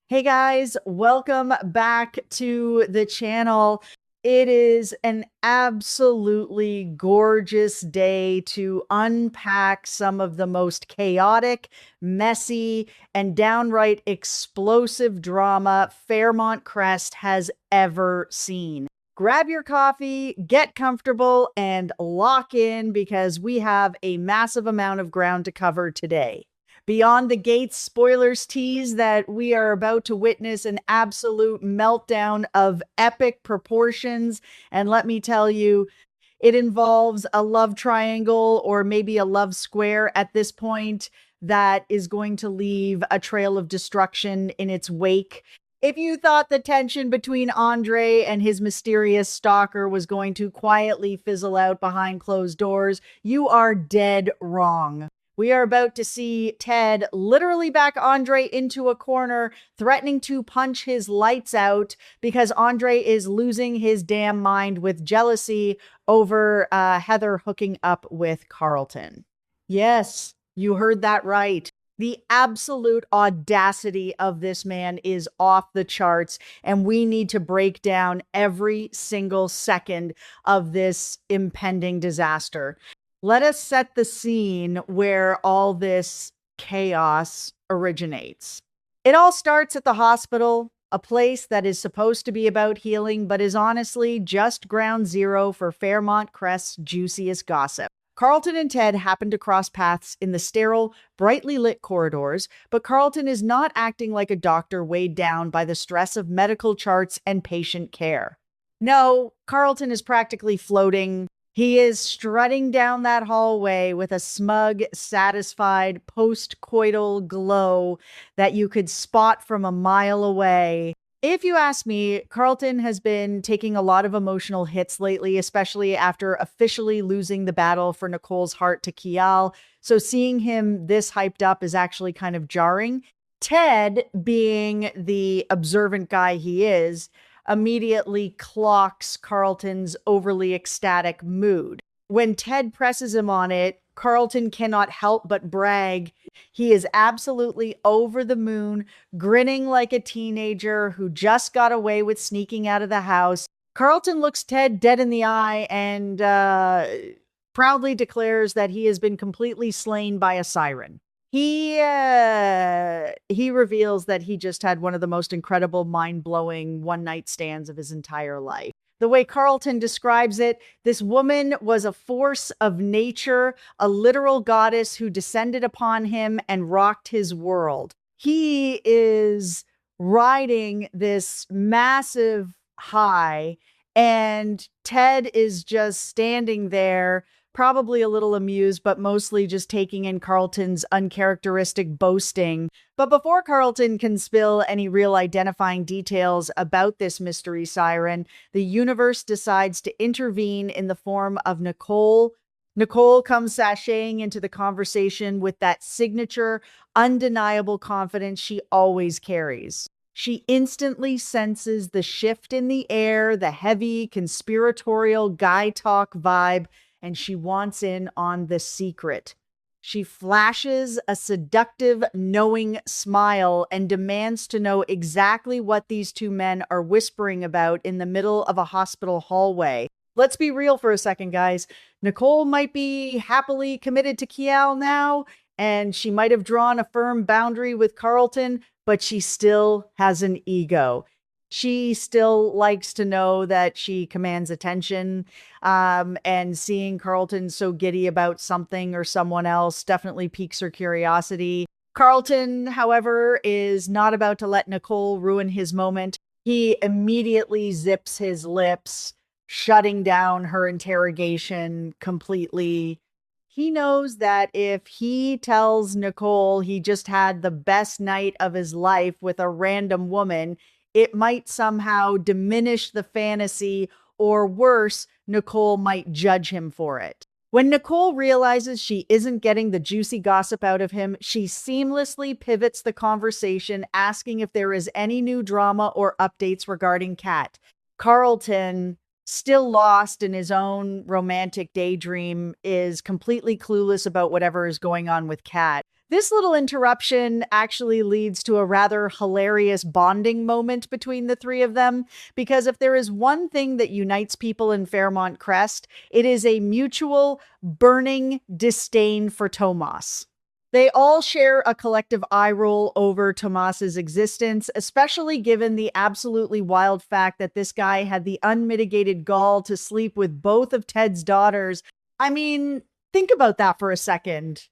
Hey guys, welcome back to the channel. It is an absolutely gorgeous day to unpack some of the most chaotic, messy, and downright explosive drama Fairmont Crest has ever seen. Grab your coffee, get comfortable, and lock in because we have a massive amount of ground to cover today. Beyond the Gates spoilers tease that we are about to witness an absolute meltdown of epic proportions. And let me tell you, it involves a love triangle or maybe a love square at this point that is going to leave a trail of destruction in its wake. If you thought the tension between Andre and his mysterious stalker was going to quietly fizzle out behind closed doors, you are dead wrong. We are about to see Ted literally back Andre into a corner, threatening to punch his lights out because Andre is losing his damn mind with jealousy over Heather hooking up with Carlton. Yes, you heard that right. The absolute audacity of this man is off the charts, and we need to break down every single second of this impending disaster. Let us set the scene where all this chaos originates. It all starts at the hospital, a place that is supposed to be about healing, but is honestly just ground zero for Fairmont Crest's juiciest gossip. Carlton and Ted happen to cross paths in the sterile, brightly lit corridors, but Carlton is not acting like a doctor weighed down by the stress of medical charts and patient care. No, Carlton is practically floating. He is strutting down that hallway with a smug, satisfied, post-coital glow that you could spot from a mile away. If you ask me, Carlton has been taking a lot of emotional hits lately, especially after officially losing the battle for Nicole's heart to Kial. So seeing him this hyped up is actually kind of jarring. Ted, being the observant guy he is, immediately clocks Carlton's overly ecstatic mood. When Ted presses him on it, Carlton cannot help but brag. He is absolutely over the moon, grinning like a teenager who just got away with sneaking out of the house. Carlton looks Ted dead in the eye and proudly declares that he has been completely slain by a siren. He reveals that he just had one of the most incredible, mind-blowing one-night stands of his entire life. The way Carlton describes it, this woman was a force of nature, a literal goddess who descended upon him and rocked his world. He is riding this massive high, and Ted is just standing there, probably a little amused, but mostly just taking in Carlton's uncharacteristic boasting. But before Carlton can spill any real identifying details about this mystery siren, the universe decides to intervene in the form of Nicole. Nicole comes sashaying into the conversation with that signature, undeniable confidence she always carries. She instantly senses the shift in the air, the heavy, conspiratorial guy talk vibe, and she wants in on the secret. She flashes a seductive, knowing smile and demands to know exactly what these two men are whispering about in the middle of a hospital hallway. Let's be real for a second, guys. Nicole might be happily committed to Kial now, and she might have drawn a firm boundary with Carlton, but she still has an ego. She still likes to know that she commands attention, and seeing Carlton so giddy about something or someone else definitely piques her curiosity. Carlton, however, is not about to let Nicole ruin his moment. He immediately zips his lips, shutting down her interrogation completely. He knows that if he tells Nicole he just had the best night of his life with a random woman, it might somehow diminish the fantasy, or worse, Nicole might judge him for it. When Nicole realizes she isn't getting the juicy gossip out of him, she seamlessly pivots the conversation, asking if there is any new drama or updates regarding Kat. Carlton, still lost in his own romantic daydream, is completely clueless about whatever is going on with Kat. This little interruption actually leads to a rather hilarious bonding moment between the three of them, because if there is one thing that unites people in Fairmont Crest, it is a mutual burning disdain for Tomas. They all share a collective eye roll over Tomas's existence, especially given the absolutely wild fact that this guy had the unmitigated gall to sleep with both of Ted's daughters. I mean, think about that for a second.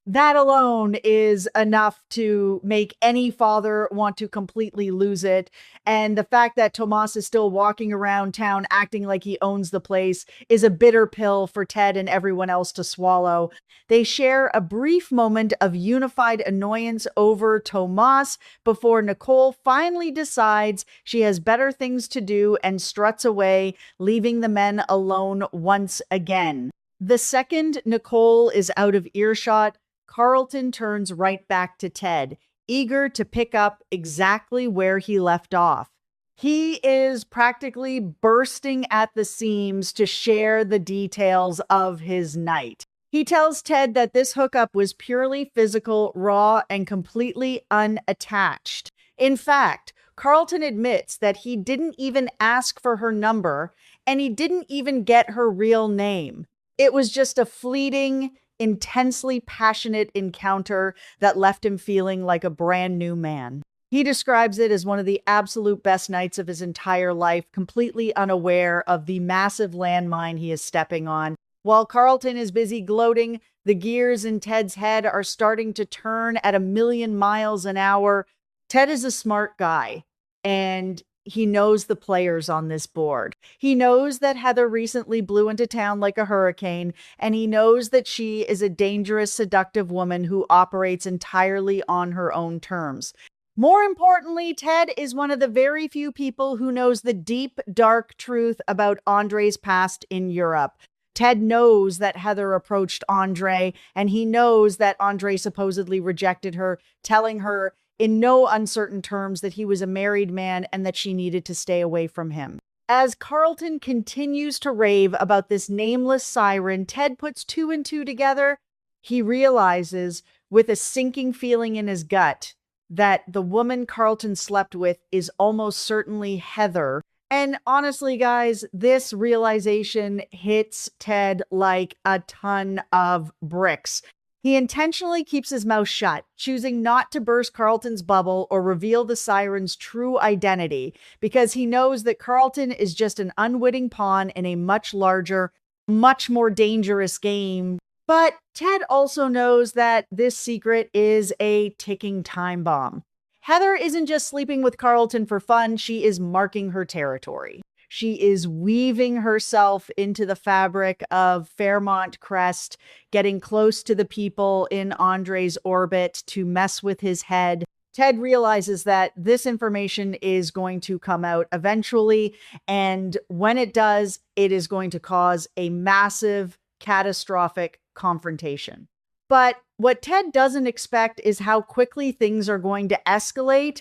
That alone is enough to make any father want to completely lose it. And the fact that Tomas is still walking around town acting like he owns the place is a bitter pill for Ted and everyone else to swallow. They share a brief moment of unified annoyance over Tomas before Nicole finally decides she has better things to do and struts away, leaving the men alone once again. The second Nicole is out of earshot, Carlton turns right back to Ted, eager to pick up exactly where he left off. He is practically bursting at the seams to share the details of his night. He tells Ted that this hookup was purely physical, raw, and completely unattached. In fact, Carlton admits that he didn't even ask for her number, and he didn't even get her real name. It was just a fleeting, intensely passionate encounter that left him feeling like a brand new man. He describes it as one of the absolute best nights of his entire life, completely unaware of the massive landmine he is stepping on. While Carlton is busy gloating, the gears in Ted's head are starting to turn at 1,000,000 miles an hour. Ted is a smart guy, and he knows the players on this board. He knows that Heather recently blew into town like a hurricane, and he knows that she is a dangerous, seductive woman who operates entirely on her own terms. More importantly, Ted is one of the very few people who knows the deep, dark truth about Andre's past in Europe. Ted knows that Heather approached Andre, and he knows that Andre supposedly rejected her, telling her in no uncertain terms that he was a married man and that she needed to stay away from him. As Carlton continues to rave about this nameless siren, Ted puts two and two together. He realizes, with a sinking feeling in his gut, that the woman Carlton slept with is almost certainly Heather. And honestly, guys, this realization hits Ted like a ton of bricks. He intentionally keeps his mouth shut, choosing not to burst Carlton's bubble or reveal the siren's true identity, because he knows that Carlton is just an unwitting pawn in a much larger, much more dangerous game. But Ted also knows that this secret is a ticking time bomb. Heather isn't just sleeping with Carlton for fun, she is marking her territory. She is weaving herself into the fabric of Fairmont Crest, getting close to the people in Andre's orbit to mess with his head. Ted realizes that this information is going to come out eventually, and when it does, it is going to cause a massive, catastrophic confrontation. But what Ted doesn't expect is how quickly things are going to escalate.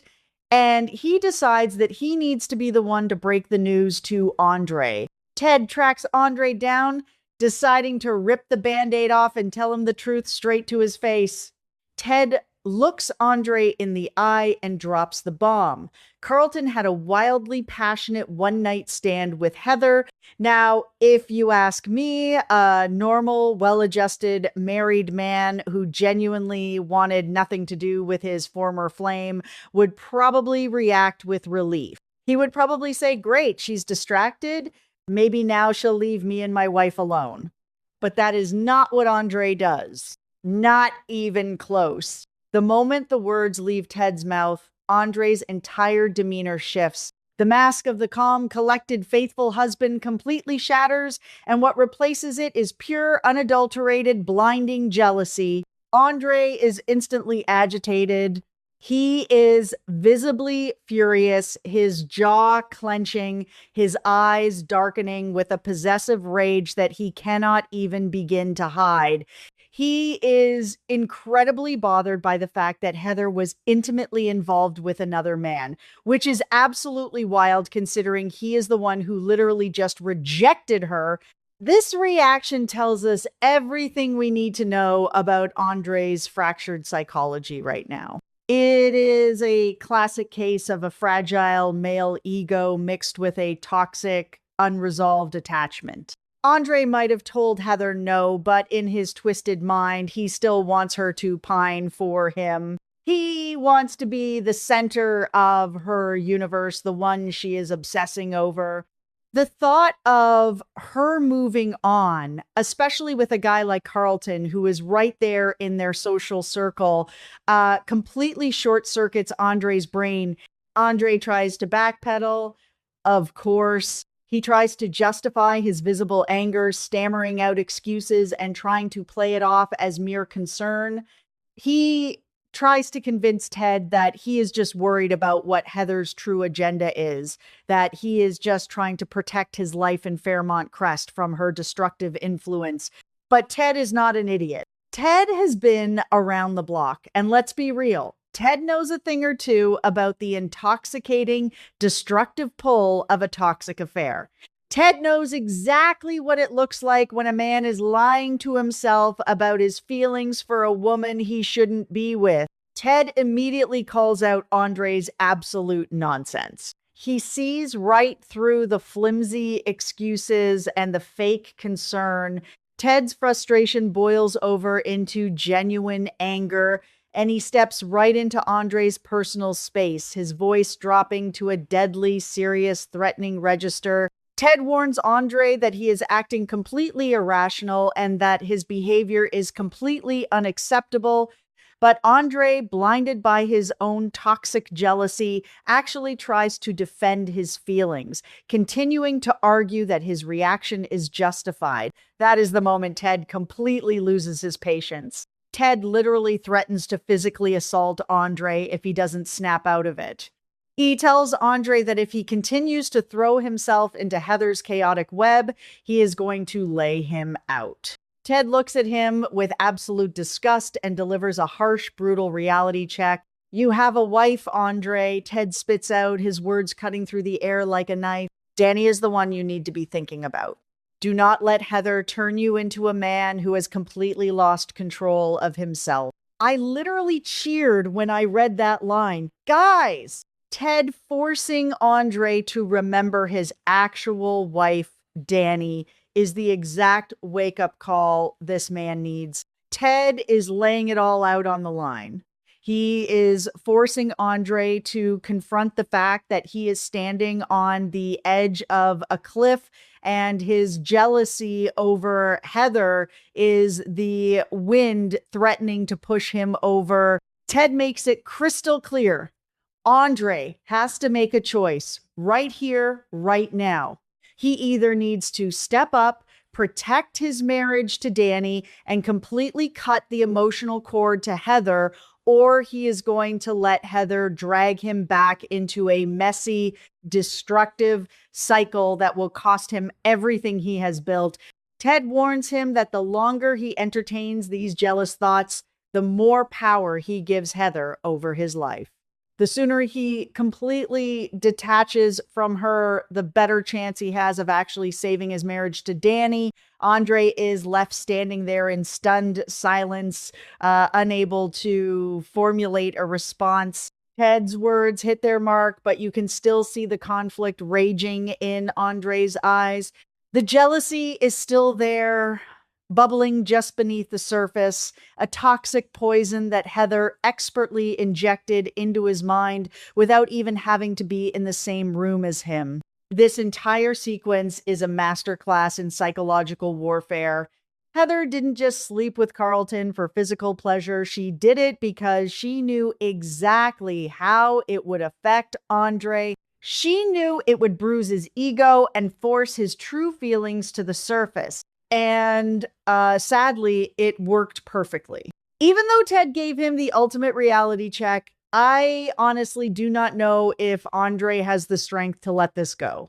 And he decides that he needs to be the one to break the news to Andre. Ted tracks Andre down, deciding to rip the Band-Aid off and tell him the truth straight to his face. Ted looks Andre in the eye and drops the bomb. Carlton had a wildly passionate one-night stand with Heather. Now, if you ask me, a normal, well-adjusted, married man who genuinely wanted nothing to do with his former flame would probably react with relief. He would probably say, great, she's distracted. Maybe now she'll leave me and my wife alone. But that is not what Andre does. Not even close. The moment the words leave Ted's mouth, Andre's entire demeanor shifts. The mask of the calm, collected, faithful husband completely shatters, and what replaces it is pure, unadulterated, blinding jealousy. Andre is instantly agitated. He is visibly furious, his jaw clenching, his eyes darkening with a possessive rage that he cannot even begin to hide. He is incredibly bothered by the fact that Heather was intimately involved with another man, which is absolutely wild considering he is the one who literally just rejected her This reaction tells us everything we need to know about Andre's fractured psychology right now. It is a classic case of a fragile male ego mixed with a toxic, unresolved attachment. Andre might have told Heather no, but in his twisted mind, he still wants her to pine for him. He wants to be the center of her universe, the one she is obsessing over. The thought of her moving on, especially with a guy like Carlton, who is right there in their social circle, completely short circuits Andre's brain. Andre tries to backpedal, of course. He tries to justify his visible anger, stammering out excuses and trying to play it off as mere concern. He tries to convince Ted that he is just worried about what Heather's true agenda is, that he is just trying to protect his life in Fairmont Crest from her destructive influence. But Ted is not an idiot. Ted has been around the block, and let's be real. Ted knows a thing or two about the intoxicating, destructive pull of a toxic affair. Ted knows exactly what it looks like when a man is lying to himself about his feelings for a woman he shouldn't be with. Ted immediately calls out Andre's absolute nonsense. He sees right through the flimsy excuses and the fake concern. Ted's frustration boils over into genuine anger, and he steps right into Andre's personal space, his voice dropping to a deadly, serious, threatening register. Ted warns Andre that he is acting completely irrational and that his behavior is completely unacceptable. But Andre, blinded by his own toxic jealousy, actually tries to defend his feelings, continuing to argue that his reaction is justified. That is the moment Ted completely loses his patience. Ted literally threatens to physically assault Andre if he doesn't snap out of it. He tells Andre that if he continues to throw himself into Heather's chaotic web, he is going to lay him out. Ted looks at him with absolute disgust and delivers a harsh, brutal reality check. "You have a wife, Andre," Ted spits out, his words cutting through the air like a knife. "Danny is the one you need to be thinking about. Do not let Heather turn you into a man who has completely lost control of himself." I literally cheered when I read that line. Guys! Ted forcing Andre to remember his actual wife, Danny, is the exact wake-up call this man needs. Ted is laying it all out on the line. He is forcing Andre to confront the fact that he is standing on the edge of a cliff, and his jealousy over Heather is the wind threatening to push him over. Ted makes it crystal clear. Andre has to make a choice right here, right now. He either needs to step up, protect his marriage to Danny, and completely cut the emotional cord to Heather, or he is going to let Heather drag him back into a messy, destructive cycle that will cost him everything he has built. Ted warns him that the longer he entertains these jealous thoughts, the more power he gives Heather over his life. The sooner he completely detaches from her, the better chance he has of actually saving his marriage to Danny. Andre is left standing there in stunned silence, unable to formulate a response. Ted's words hit their mark, but you can still see the conflict raging in Andre's eyes. The jealousy is still there, bubbling just beneath the surface, a toxic poison that Heather expertly injected into his mind without even having to be in the same room as him. This entire sequence is a masterclass in psychological warfare. Heather didn't just sleep with Carlton for physical pleasure. She did it because she knew exactly how it would affect Andre. She knew it would bruise his ego and force his true feelings to the surface. And sadly, it worked perfectly. Even though Ted gave him the ultimate reality check, I honestly do not know if Andre has the strength to let this go.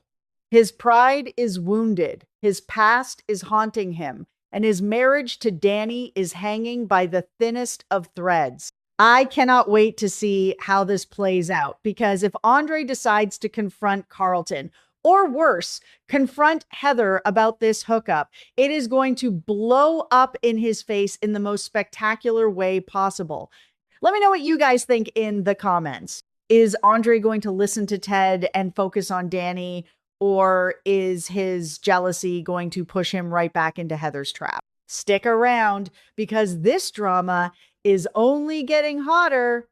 His pride is wounded, his past is haunting him, and his marriage to Danny is hanging by the thinnest of threads. I cannot wait to see how this plays out, because if Andre decides to confront Carlton, Or worse, confront Heather about this hookup. It is going to blow up in his face in the most spectacular way possible. Let me know what you guys think in the comments. Is Andre going to listen to Ted and focus on Danny, or is his jealousy going to push him right back into Heather's trap? Stick around because this drama is only getting hotter.